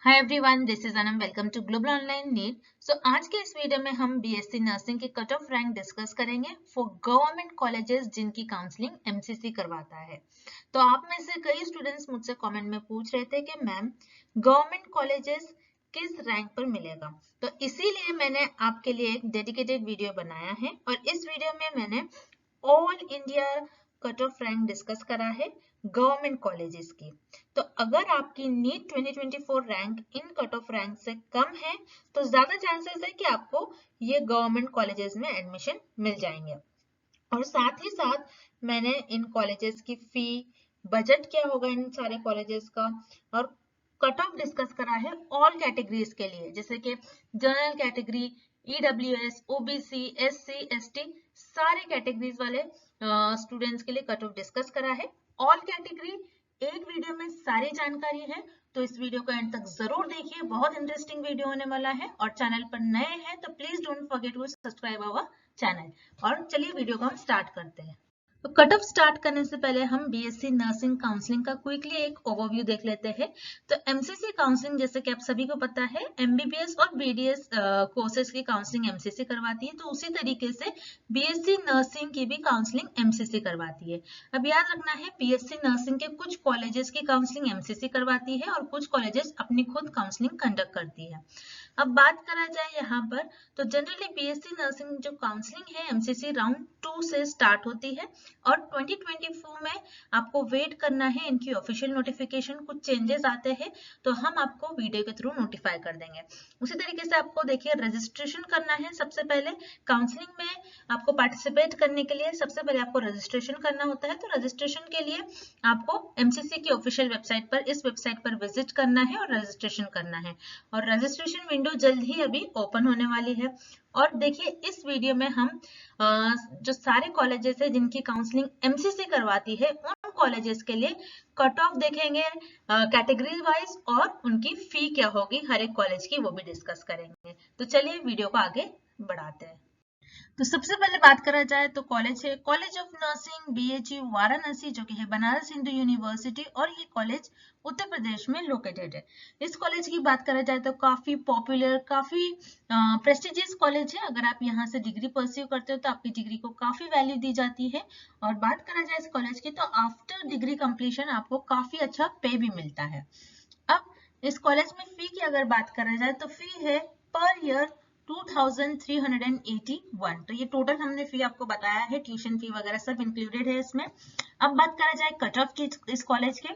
Hi everyone, this is Anam. Welcome to global online NEET. आज के इस वीडियो में हम बीएससी नर्सिंग के कट ऑफ रैंक डिस्कस करेंगे फॉर गवर्नमेंट कॉलेजेस जिनकी काउंसलिंग एमसीसी करवाता है। तो आप में से कई स्टूडेंट्स मुझसे कमेंट में पूछ रहे थे कि मैम गवर्नमेंट कॉलेजेस किस रैंक पर मिलेगा, तो इसीलिए मैंने आपके लिए एक डेडिकेटेड वीडियो बनाया है और इस वीडियो में मैंने all India cut off rank discuss करा है गवर्नमेंट कॉलेजेस की। तो अगर आपकी नीट 2024 रैंक इन कट ऑफ रैंक से कम है तो ज्यादा चांसेस है कि आपको ये गवर्नमेंट कॉलेजेस में एडमिशन मिल जाएंगे। और साथ ही साथ मैंने इन कॉलेजेस की फी, बजट क्या होगा इन सारे कॉलेजेस का, और कट ऑफ डिस्कस करा है ऑल कैटेगरीज के लिए, जैसे कि general category, EWS, OBC, SC, ST, सारे कैटेगरीज वाले स्टूडेंट्स के लिए कट ऑफ डिस्कस करा है। ऑल कैटेगरी एक वीडियो में सारी जानकारी है, तो इस वीडियो को एंड तक जरूर देखिए, बहुत इंटरेस्टिंग वीडियो होने वाला है। और चैनल पर नए हैं तो please don't forget to subscribe our channel. और चलिए वीडियो को हम स्टार्ट करते हैं। तो कट ऑफ स्टार्ट करने से पहले हम बीएससी नर्सिंग काउंसलिंग का क्विकली एक ओवरव्यू देख लेते हैं। तो एमसीसी काउंसलिंग, जैसे कि आप सभी को पता है, एमबीबीएस और बीडीएस कोर्सेज की काउंसलिंग एमसीसी करवाती है, तो उसी तरीके से बीएससी नर्सिंग की भी काउंसलिंग एमसीसी करवाती है। अब याद रखना है, बीएससी नर्सिंग के कुछ कॉलेजेस की काउंसलिंग एमसीसी करवाती है और कुछ कॉलेजेस अपनी खुद काउंसलिंग कंडक्ट करती है। अब बात करा जाए यहाँ पर, तो जनरली बीएससी नर्सिंग जो काउंसलिंग है एमसीसी राउंड 2 से स्टार्ट होती है और 2024 में आपको वेट करना है इनकी ऑफिशियल नोटिफिकेशन। कुछ चेंजेस आते हैं तो हम आपको वीडियो के थ्रू नोटिफाई कर देंगे। उसी तरीके से आपको देखिए रजिस्ट्रेशन करना है। सबसे पहले काउंसलिंग में आपको पार्टिसिपेट करने के लिए सबसे पहले आपको रजिस्ट्रेशन करना होता है। तो रजिस्ट्रेशन के लिए आपको एमसीसी की ऑफिशियल वेबसाइट पर, इस वेबसाइट पर विजिट करना है और रजिस्ट्रेशन करना है। और रजिस्ट्रेशन विंडो जल्द ही अभी ओपन होने वाली है। और देखिए इस वीडियो में हम जो सारे कॉलेजेस है जिनकी काउंसलिंग एमसीसी करवाती है उन कॉलेजेस के लिए कट ऑफ देखेंगे कैटेगरी वाइज, और उनकी फी क्या होगी हर एक कॉलेज की, वो भी डिस्कस करेंगे। तो चलिए वीडियो को आगे बढ़ाते हैं। तो सबसे पहले बात करा जाए तो कॉलेज है college of nursing BHU Varanasi, जो कि है बनारस हिंदू यूनिवर्सिटी, और ये कॉलेज उत्तर प्रदेश में लोकेटेड है। इस कॉलेज की बात करा जाए तो काफी पॉपुलर, काफी प्रेस्टिजियस कॉलेज है। अगर आप यहाँ से डिग्री परस्यू करते हो तो आपकी डिग्री को काफी वैल्यू दी जाती है। और बात करा जाए इस कॉलेज की तो आफ्टर डिग्री कंप्लीशन आपको काफी अच्छा पे भी मिलता है। अब इस कॉलेज में फी की अगर बात करा जाए तो फी है पर ईयर 2381। तो ये टोटल हमने फी आपको बताया है, ट्यूशन फी वगैरह सब इंक्लूडेड है इसमें। अब बात करा जाए कट ऑफ की इस कॉलेज के,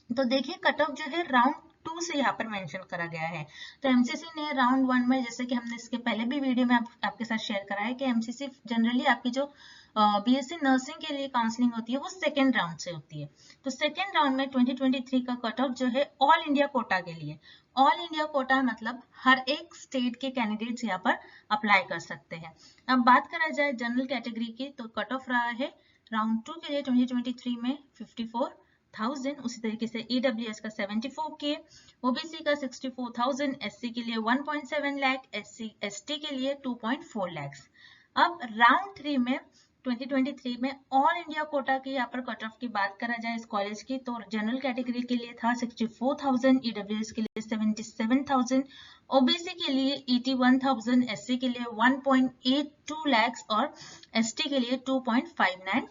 तो देखिए कट ऑफ जो है राउंड 2 से यहाँ पर मेंशन करा गया है। तो एमसीसी ने राउंड 1 में, जैसे कि हमने इसके पहले भी वीडियो में आपके साथ शेयर करा है कि एमसीसी जनरली आपकी जो बीएससी नर्सिंग के लिए काउंसलिंग होती है वो सेकेंड राउंड से होती है। तो सेकेंड राउंड में 2023 का कट ऑफ जो है ऑल इंडिया कोटा के लिए, ऑल इंडिया कोटा मतलब हर एक स्टेट के कैंडिडेट्स यहाँ पर अप्लाई कर सकते हैं। अब बात करा जाए जनरल कैटेगरी की, तो कट ऑफ रहा है राउंड 2 के लिए 2023 में 54,000। उसी तरीके से ईडब्ल्यूएस का 74K, ओबीसी का 64,000, एससी के लिए 1.7 लाख, एसटी के लिए 2.4 लाख। अब राउंड 3 में 2023 में ऑल इंडिया कोटा की यहाँ पर कट ऑफ की बात करा जाए इस कॉलेज की, तो जनरल कैटेगरी के लिए था 64,000, ईडब्ल्यूएस के लिए 77,000, ओबीसी के लिए 81,000, एससी के लिए 1.82 लाख और एसटी के लिए 2.59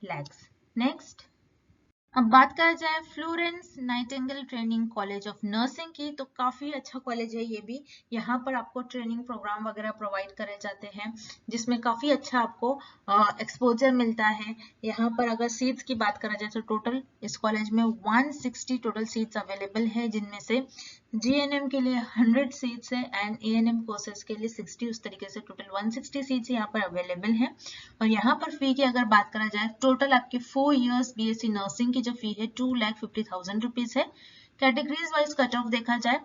लाख। नेक्स्ट, अब बात करा जाए Florence Nightingale training college of nursing की, तो काफी अच्छा कॉलेज है ये भी। यहाँ पर आपको ट्रेनिंग प्रोग्राम वगैरह प्रोवाइड करे जाते हैं जिसमें काफी अच्छा आपको एक्सपोजर मिलता है। यहाँ पर अगर सीट्स की बात करा जाए तो टोटल इस कॉलेज में 160 टोटल सीट्स अवेलेबल है, जिनमें से जीएनएम के लिए 100 सीट्स है एंड एएनएम कोर्सेज के लिए 60। उस तरीके से टोटल 160 सीट्स यहाँ पर अवेलेबल है। और यहाँ पर फी की अगर बात करा जाए, टोटल आपकी 4 इयर्स बीएससी नर्सिंग की जो फी है 2,50,000 रुपीज है। कैटेगरीज वाइज कट ऑफ देखा जाए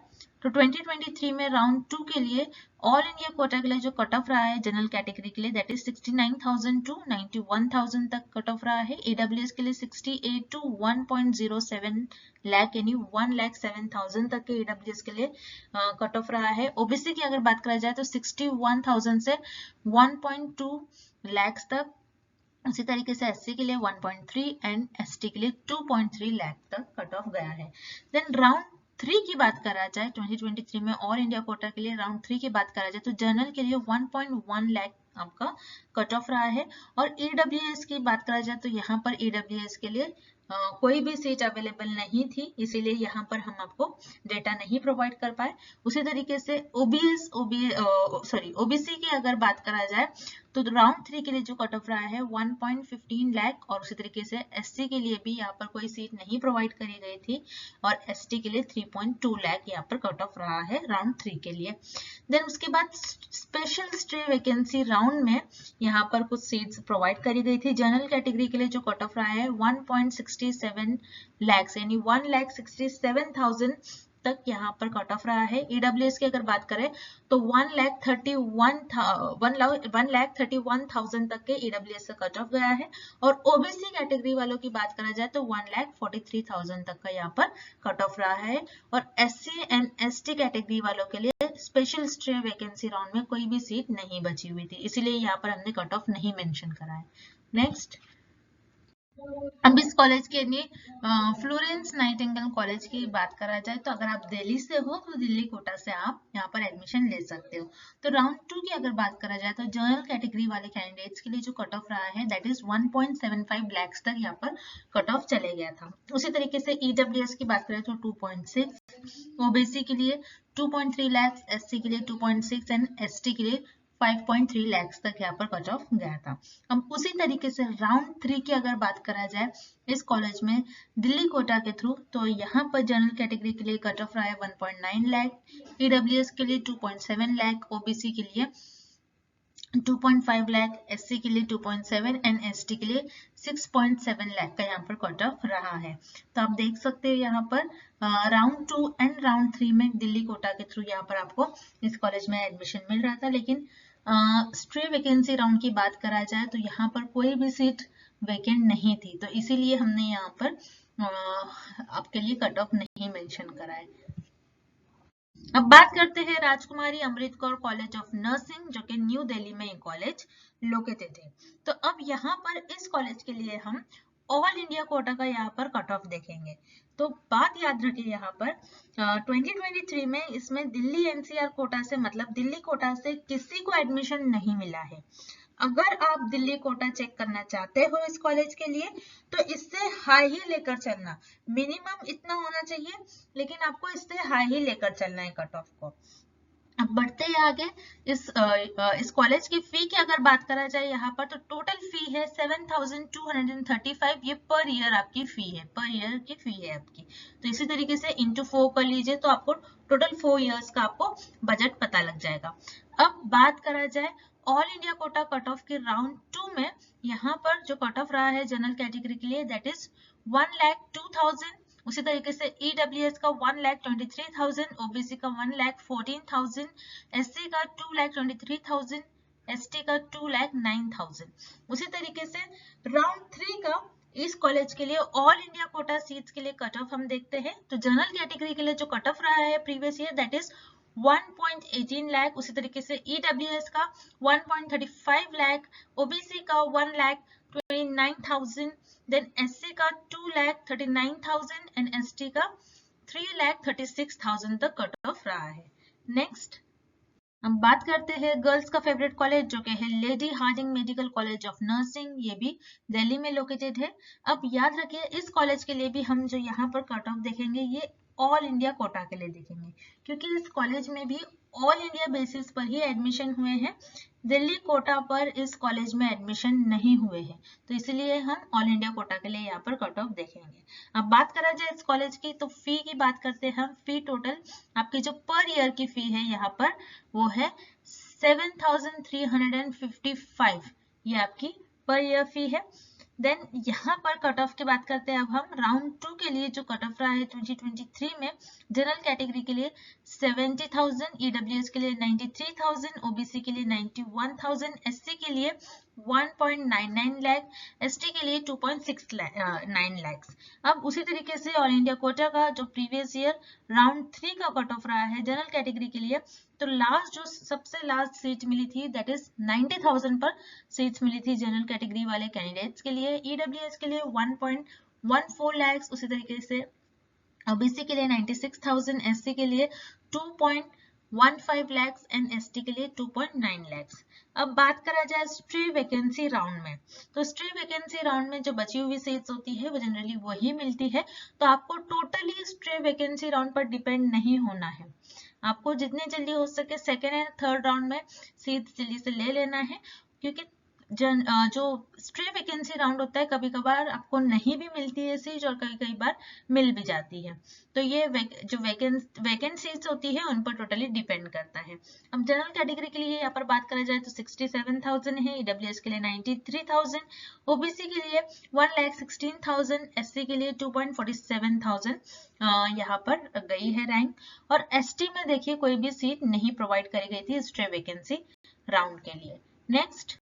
तो 2023 में राउंड 2 के लिए ऑल इंडिया कोटा के लिए जो कट ऑफ रहा है जनरल कैटेगरी के लिए, दैट इज 69,000 टू 91,000 तक कट ऑफ रहा है। ईडब्ल्यूएस के लिए 68 टू 1.07 लाख, यानी 1,07,000 तक के ईडब्ल्यूएस के लिए कट ऑफ रहा है। ओबीसी की अगर बात करा जाए तो 61,000 से 1.2 लाख तक। उसी तरीके से एससी के लिए 1.3 एंड एसटी के लिए 2.3 लाख तक कट ऑफ गया है। देन राउंड 3 की बात करा जाए 2023 में ऑल इंडिया कोटा के लिए राउंड 3 की बात करा जाए तो जनरल के लिए 1.1 लाख आपका कट ऑफ रहा है। और ईडब्ल्यूएस की बात करा जाए तो यहाँ पर ईडब्ल्यूएस के लिए कोई भी सीट अवेलेबल नहीं थी, इसीलिए यहाँ पर हम आपको डेटा नहीं प्रोवाइड कर पाए। उसी तरीके से ओबीसी की अगर बात करा जाए तो राउंड 3 के लिए जो कट ऑफ रहा है 1.15 लाख, और उसी तरीके से एससी के लिए भी यहाँ पर कोई सीट नहीं प्रोवाइड करी गई थी, और एसटी के लिए 3.2 लाख यहाँ पर कट ऑफ रहा है राउंड 3 के लिए। देन उसके बाद स्पेशल स्टे वैकेंसी राउंड में यहाँ पर कुछ सीट्स प्रोवाइड करी गई थी। जनरल कैटेगरी के लिए जो कट ऑफ रहा है 1.67 लाख यानी 1,67,000 तक यहाँ पर कट ऑफ रहा है। ईडब्ल्यूएस की अगर बात करें तो 1,31,000 तक के ईडब्ल्यूएस का कट ऑफ गया है। और ओबीसी कैटेगरी वालों की बात करा जाए तो 1,43,000 तक का यहाँ पर कट ऑफ रहा है। और एससी एंड एसटी कैटेगरी वालों के लिए स्पेशल स्टे वैकेंसी राउंड में कोई भी सीट नहीं बची हुई थी, इसीलिए यहाँ पर हमने कट ऑफ नहीं मेंशन करा है। नेक्स्ट, अब इस कॉलेज के लिए फ्लोरेंस नाइटिंगेल कॉलेज की बात करा जाए तो अगर आप दिल्ली से हो तो दिल्ली कोटा से आप यहाँ पर एडमिशन ले सकते हो। तो राउंड 2 की अगर बात करा जाए तो जनरल कैटेगरी वाले कैंडिडेट्स के लिए जो कट ऑफ रहा है दैट इज 1.75 लाख तक यहाँ पर कट ऑफ चले गया था। उसी तरीके से ईडब्ल्यूएस की बात करें तो 2.6, ओबीसी के लिए 2.3 लाख, एससी के लिए 2.6 एंड एसटी के लिए 5.3 लाख तक यहाँ पर कट ऑफ गया था। अब उसी तरीके से राउंड 3 की अगर बात करा जाए इस कॉलेज में दिल्ली कोटा के थ्रू तो यहाँ पर जनरल कैटेगरी के लिए कट ऑफ रहा है 1.9 लाख, ईडब्ल्यूएस के लिए 2.7 लाख, ओबीसी के लिए 2.5 लाख, एससी के लिए 2.7 एंड एसटी के लिए 6.7 लाख का यहाँ पर कट ऑफ रहा है। तो आप देख सकते हैं यहाँ पर राउंड 2 एंड राउंड 3 में दिल्ली कोटा के थ्रू यहाँ पर आपको इस कॉलेज में एडमिशन मिल रहा था। लेकिन स्ट्रे वैकेंसी राउंड की बात करा जाए तो यहाँ पर कोई भी सीट वैकेंट नहीं थी, तो इसीलिए हमने यहाँ पर आपके लिए कट ऑफ नहीं मेंशन करा है। अब बात करते हैं राजकुमारी Amrit Kaur college of nursing, जो कि न्यू दिल्ली में ये कॉलेज लोकेटेड है। तो अब यहाँ पर इस कॉलेज के लिए हम ऑल इंडिया कोटा का यहाँ पर कट ऑफ देखेंगे। तो बात याद रखिए यहाँ पर 2023 में इसमें दिल्ली एनसीआर कोटा से मतलब दिल्ली कोटा से किसी को एडमिशन नहीं मिला है। अगर आप दिल्ली कोटा चेक करना चाहते हो इस कॉलेज के लिए तो इससे हाई ही लेकर चलना, मिनिमम इतना होना चाहिए, लेकिन आपको इससे हाई ही लेकर चलना है कट ऑफ को। अब बढ़ते हैं आगे, इस कॉलेज की फी की अगर बात करा जाए यहाँ पर तो टोटल फी है 7,235, ये पर ईयर आपकी फी है, पर ईयर की फी है आपकी। तो इसी तरीके से इंटू 4 कर लीजिए तो आपको टोटल 4 ईयर्स का आपको बजट पता लग जाएगा। अब बात करा जाए all India quota cut off के राउंड 2 में यहाँ पर जो कट ऑफ रहा है जनरल कैटेगरी के लिए दैट इज 1,02,000। उसी तरीके से ईडब्ल्यूएस का 1,23,000, ओबीसी का 1,14,000, एससी का 2,23,000, एसटी का 2,09,000। उसी तरीके से राउंड 3 का इस कॉलेज के लिए ऑल इंडिया कोटा सीट्स के लिए कट ऑफ हम देखते हैं। तो जनरल कैटेगरी के लिए जो कट ऑफ रहा है previous year that is 1.18 lakh, उसी तरीके से ईडब्ल्यूएस का 1.35 लाख, ओबीसी का 1,29,000, देन एससी का 2,39,000 एंड एसटी का 3,36,000 तक कट ऑफ रहा है। नेक्स्ट हम बात करते हैं गर्ल्स का फेवरेट कॉलेज जो कि है Lady Hardinge Medical College of Nursing, ये भी दिल्ली में लोकेटेड है। अब याद रखिए इस कॉलेज के लिए भी हम जो यहाँ पर कट ऑफ देखेंगे ये ऑल इंडिया कोटा के लिए देखेंगे, क्योंकि इस कॉलेज में भी ऑल इंडिया बेसिस पर ही एडमिशन हुए हैं, दिल्ली कोटा पर इस कॉलेज में एडमिशन नहीं हुए हैं, तो इसलिए हम ऑल इंडिया कोटा के लिए यहाँ पर कट ऑफ देखेंगे। अब बात करा जाए इस कॉलेज की तो फी की बात करते हैं हम। फी टोटल आपकी जो पर ईयर की फी है यहाँ पर वो है 7,355, ये आपकी पर ईयर फी है। देन यहाँ पर कट ऑफ की बात करते हैं अब हम राउंड 2 के लिए जो कट ऑफ रहा है 2023 में जनरल कैटेगरी के लिए 70,000, ईडब्ल्यूएस के लिए 93,000, ओबीसी के लिए 91,000, एससी के लिए 1.99 लाख, एसटी के लिए 2.69 लाख। अब उसी तरीके से ऑल इंडिया कोटा का जो प्रीवियस ईयर राउंड 3 का कट ऑफ रहा है जनरल कैटेगरी के लिए तो लास्ट जो सबसे लास्ट सीट मिली थी दैट इज 90,000 पर सीट्स मिली थी जनरल कैटेगरी वाले कैंडिडेट्स के लिए। ईडब्ल्यूएस के लिए 1.14 लाख, उसी तरीके से ओबीसी के लिए 96,000, एससी के लिए 2.15 लाख एंड एसटी के लिए 2.9 लाख। अब बात करा जाए स्ट्रे वैकेंसी राउंड में, तो स्ट्रे वैकेंसी राउंड में जो बची हुई सीट्स होती है वो जनरली वही मिलती है। तो आपको टोटली स्ट्रे वैकेंसी राउंड पर डिपेंड नहीं होना है, आपको जितने जल्दी हो सके सेकेंड एंड थर्ड राउंड में सीट्स जल्दी से ले लेना है, क्योंकि जो स्ट्रे वैकेंसी राउंड होता है कभी कभार आपको नहीं भी मिलती है सीट और कई बार मिल भी जाती है। तो ये जो वैकेंट सीट्स होती है उन पर टोटली डिपेंड करता है। अब जनरल कैटेगरी के लिए यहाँ पर बात करा जाए तो 67,000 है, ईडब्ल्यूएस के लिए 93,000, ओबीसी के लिए 1,16,000, एससी के लिए 2.47,000 यहाँ पर गई है रैंक। और एसटी में देखिए कोई भी सीट नहीं प्रोवाइड करी गई थी स्ट्रे वैकेंसी राउंड के लिए। नेक्स्ट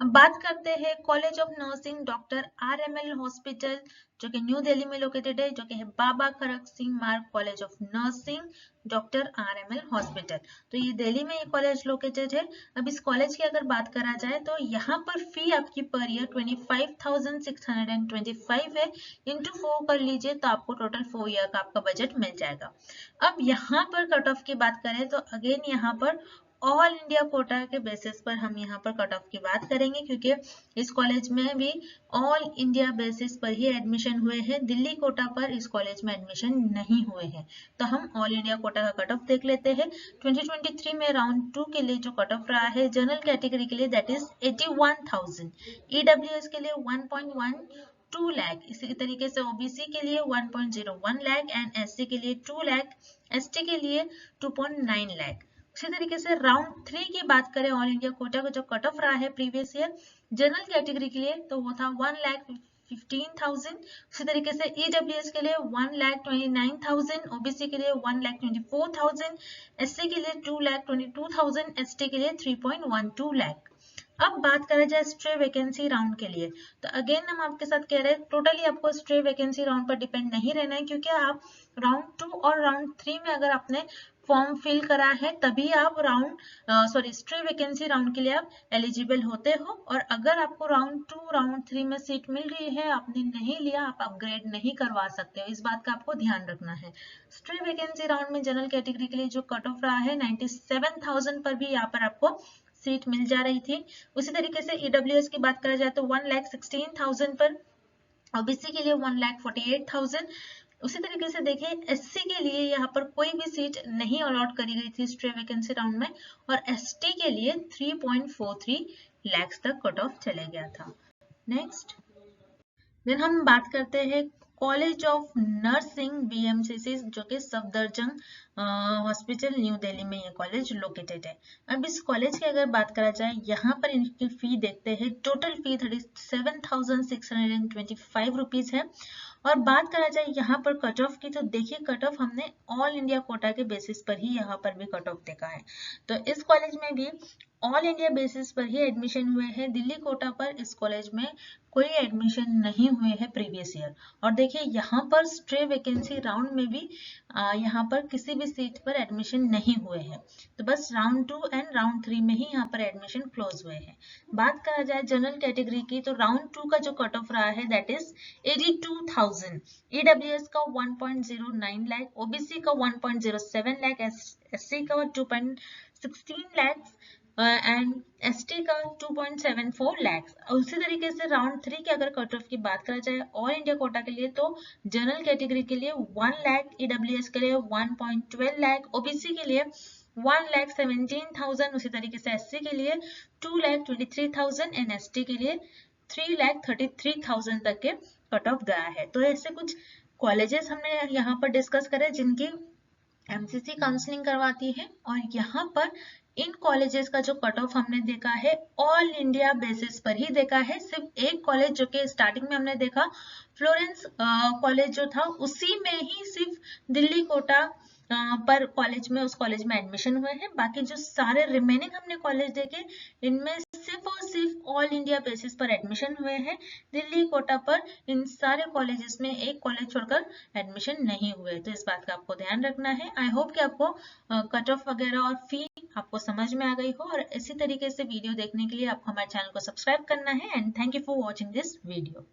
अब बात करते हैं college of nursing doctor RML hospital, जो कि न्यू दिल्ली में लोकेटेड है, जो कि है बाबा खड़क सिंह मार्ग college of nursing doctor RML hospital. तो ये दिल्ली में ये कॉलेज लोकेटेड है। अब इस कॉलेज की अगर बात करा जाए तो यहाँ पर फी आपकी पर ईयर 25,625 है, इंटू 4 कर लीजिए तो आपको टोटल 4 ईयर का आपका बजट मिल जाएगा। अब यहाँ पर कट ऑफ की बात करें तो अगेन यहाँ पर ऑल इंडिया कोटा के बेसिस पर हम यहाँ पर कट ऑफ की बात करेंगे, क्योंकि इस कॉलेज में भी ऑल इंडिया बेसिस पर ही एडमिशन हुए हैं, दिल्ली कोटा पर इस कॉलेज में एडमिशन नहीं हुए हैं। तो हम ऑल इंडिया कोटा का कट ऑफ देख लेते हैं। 2023 में राउंड 2 के लिए जो कट ऑफ रहा है जनरल कैटेगरी के लिए दैट इज 81,000, ईडब्ल्यूएस के लिए 1.12 लाख, इसी तरीके से ओबीसी के लिए 1.01 लाख एंड एससी के लिए 2 लाख, एसटी के लिए 2.9 लाख। इसी तरीके से राउंड 3 की बात करें ऑल इंडिया कोटा का जो कट ऑफ रहा है प्रीवियस ईयर जनरल कैटेगरी के लिए तो वो था 1,15,000। उसी तरीके से ईडब्ल्यूएस के लिए 1,29,000, ओबीसी के लिए 1,24,000, एससी के लिए 2,22,000, एसटी के लिए 3.12 लाख। अब बात करें जाए स्ट्रे वैकेंसी राउंड के लिए तो अगेन हम आपके साथ कह रहे हैं टोटली आपको स्ट्रे वैकेंसी राउंड पर डिपेंड नहीं रहना है, क्योंकि आप राउंड 2 और राउंड 3 में अगर आपने फॉर्म फिल करा है तभी आप स्ट्रे वैकेंसी राउंड के लिए आप एलिजिबल होते हो। और अगर आपको राउंड 2 राउंड 3 में सीट मिल रही है आपने नहीं लिया, आप अपग्रेड नहीं करवा सकते हो, इस बात का आपको ध्यान रखना है। स्ट्रे वैकेंसी राउंड में जनरल कैटेगरी के लिए जो कट ऑफ रहा है 97,000 पर भी यहाँ पर आपको सीट मिल जा रही थी। उसी तरीके से ईडब्ल्यूएस की बात करा जाए तो 1,16,000 पर, ओबीसी के लिए 1,48,000। उसी तरीके से देखिए एससी के लिए यहाँ पर कोई भी सीट नहीं अलॉट करी गई थी स्ट्रे वैकेंसी राउंड में, और एसटी के लिए 3.43 लाख तक कट ऑफ चले गया था। नेक्स्ट देन हम बात करते हैं कॉलेज ऑफ नर्सिंग BMCC, जो कि सफदरजंग हॉस्पिटल न्यू दिल्ली में ये कॉलेज लोकेटेड है। अब इस कॉलेज की अगर बात करा जाए यहाँ पर इनकी फी देखते हैं, टोटल फी 37,625 रुपीज है। और बात करा जाए यहाँ पर कट ऑफ की तो देखिए कट ऑफ हमने ऑल इंडिया कोटा के बेसिस पर ही यहाँ पर भी कट ऑफ देखा है। तो इस कॉलेज में भी ऑल इंडिया बेसिस पर ही एडमिशन हुए हैं, दिल्ली कोटा पर इस कॉलेज में कोई एडमिशन नहीं हुए हैं प्रीवियस ईयर। और देखिए यहाँ पर स्ट्रे वैकेंसी राउंड में भी यहाँ पर किसी भी सीट पर एडमिशन नहीं हुए हैं, तो बस राउंड 2 एंड राउंड 3 में ही यहाँ पर एडमिशन क्लोज हुए हैं। बात करा जाए जनरल कैटेगरी की तो राउंड 2 का जो कट ऑफ रहा है दैट इज 82,000, ईडब्ल्यूएस का 1.09 लाख, ओबीसी का 1.07 लाख, एससी का 2.16 लाख एंड एसटी का 2.74 लाख। उसी तरीके से राउंड 3 के अगर कट ऑफ की बात करा जाए ऑल इंडिया कोटा के लिए तो जनरल कैटेगरी के लिए 1 लाख, ईडब्ल्यूएस के लिए 1.12 लाख, ओबीसी के लिए 1,17,000, उसी तरीके से एससी के लिए 2,23,000 एंड एसटी के लिए 3,33,000 तक के कट ऑफ गया है। तो ऐसे कुछ कॉलेजेस हमने यहाँ पर डिस्कस करे जिनकी एमसीसी काउंसलिंग करवाती है, और यहाँ पर इन कॉलेजेस का जो कट ऑफ हमने देखा है ऑल इंडिया बेसिस पर ही देखा है। सिर्फ एक कॉलेज जो कि स्टार्टिंग में हमने देखा फ्लोरेंस कॉलेज जो था उसी में ही सिर्फ दिल्ली कोटा पर उस कॉलेज में एडमिशन हुए हैं। बाकी जो सारे रिमेनिंग हमने कॉलेज देखे इनमें सिर्फ और सिर्फ ऑल इंडिया बेसिस पर एडमिशन हुए हैं। दिल्ली कोटा पर इन सारे कॉलेजेस में एक कॉलेज छोड़कर एडमिशन नहीं हुए, तो इस बात का आपको ध्यान रखना है। आई होप कि आपको कट ऑफ वगैरह और फी आपको समझ में आ गई हो, और इसी तरीके से वीडियो देखने के लिए आपको हमारे चैनल को सब्सक्राइब करना है। And thank you for watching this video.